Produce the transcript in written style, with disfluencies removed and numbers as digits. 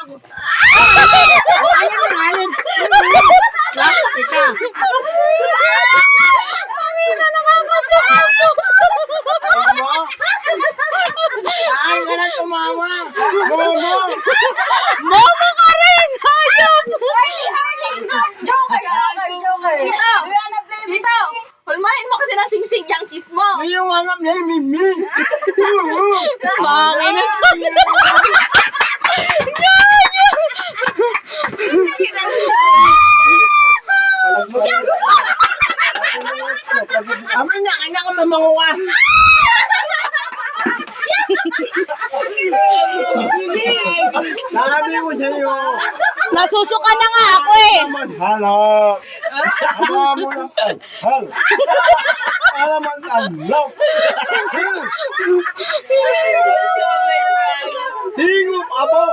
ako. Ayun na, ayun. Bakit ka? Pangina, nakakasakit po. Ay, ka lang tumawa. Momo. Momo ka rin! Hayop! Joker! Tito! Tito! Hulmahin mo kasi ng singsing yung kiss mo. Yung hanap niya yung Mimi. Pangina sa... Amin na, kanya ko mamanguha. Sabi mo sa'yo. Nasusuka na nga ako eh. Halap. Hawa mo ng hal. Para mag-alap. Hingop, abo.